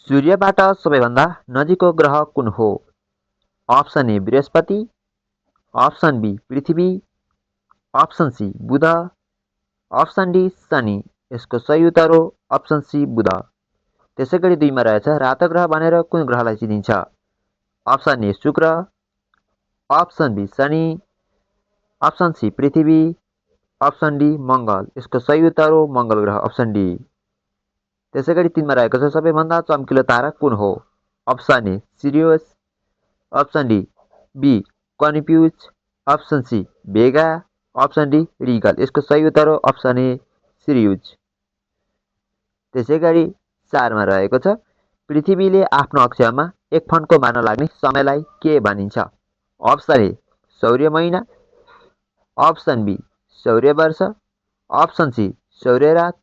सूर्यबाट सबैभन्दा नजिकको ग्रह कुन हो? अप्सन ए बृहस्पति, अप्सन बी पृथ्वी, अप्सन सी बुध, अप्सन डी शनि। यसको सही उत्तर हो अप्सन सी बुध। त्यसै गरी 2 मा रहेछ रातो ग्रह भनेर कुन ग्रहलाई चिनिन्छ? अप्सन ए शुक्र, अप्सन बी शनि, अप्सन सी पृथ्वी, अप्सन डी मङ्गल। यसको सही उत्तर हो मङ्गल ग्रह, अप्सन डी। त्यसै गरी 3 मा रहेको छ सबैभन्दा चम्किलो तारा कुन हो? Option A Sirius, option D B Canopus, option C Vega, option D Rigel. यसको सही उत्तर हो अप्सन ए सिरियुज। त्यसै गरी 4 मा रहेको छ पृथ्वीले आफ्नो अक्षमा एक फन्को मार्न लाग्ने समयलाई के भनिन्छ? अप्सन ए सौर्य महिना, अप्सन बी सौर्य वर्ष, अप्सन सी सौर्य रात,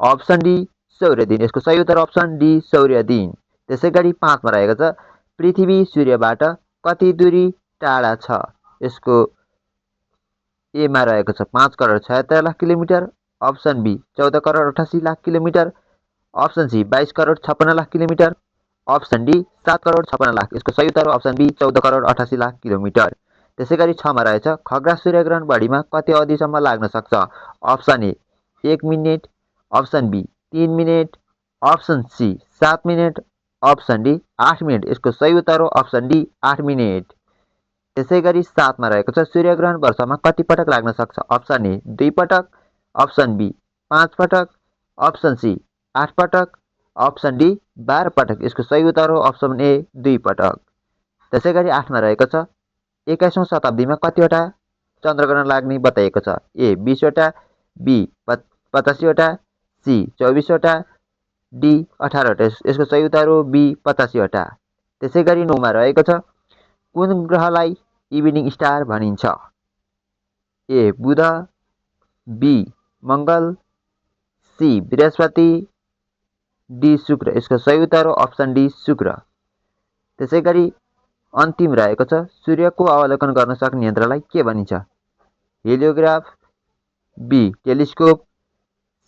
अप्सन डी सौर्य दिन। यसको सही उत्तर अप्सन डी सौर्य दिन। त्यसै गरी 5 मा रहेको छ पृथ्वी सूर्यबाट कति दूरी टाढा छ? यसको ए मा रहेको छ 5 crore 76 lakh kilometre, option B 14 crore 88 lakh kilometre, option C 22 crore 56 lakh kilometre, option D 7 crore 56 lakh. यसको सही उत्तर option B 14 crore 88 lakh kilometre. त्यसै गरी 6 मा रहेछ खग्रा सूर्यग्रहण बढीमा कति अवधिसम्म लाग्न सक्छ? Option A 1 minute, option B 3 minute, option C 7 minute, option D 8 minute. यसको सही उत्तर हो अप्सन डी 8 मिनेट। त्यसै गरी 7 मा रहेको छ सूर्यग्रहण वर्षमा कति पटक लाग्न सक्छ? अप्सन ए 2 पटक, अप्सन बी 5 पटक, अप्सन सी 8 पटक, अप्सन डी 12 पटक। यसको सही उत्तर हो अप्सन ए 2 पटक। त्यसै गरी 8 मा रहेको छ 21औं शताब्दीमा कतिवटा चन्द्रग्रहण लाग्ने बताइएको छ? ए 20 वटा, बी 85 वटा, सी 24 वटा, डी 18 वटा। यसको सही उत्तर हो बी 85 वटा। त्यसै गरी 9 मा रहेको छ कुन ग्रहलाई इभिनिङ स्टार भनिन्छ? ए बुध, बी मङ्गल, सी बृहस्पति, डी शुक्र। यसको सही उत्तर हो अप्सन डी शुक्र। त्यसै गरी अन्तिम रहेको छ सूर्यको अवलोकन गर्न सक्ने यन्त्रलाई के भनिन्छ? Heliograph, B telescope,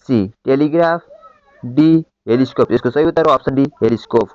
C telegraph, D helioscope. यसको सही उत्तर हो अप्सन डी हेलिस्कोप।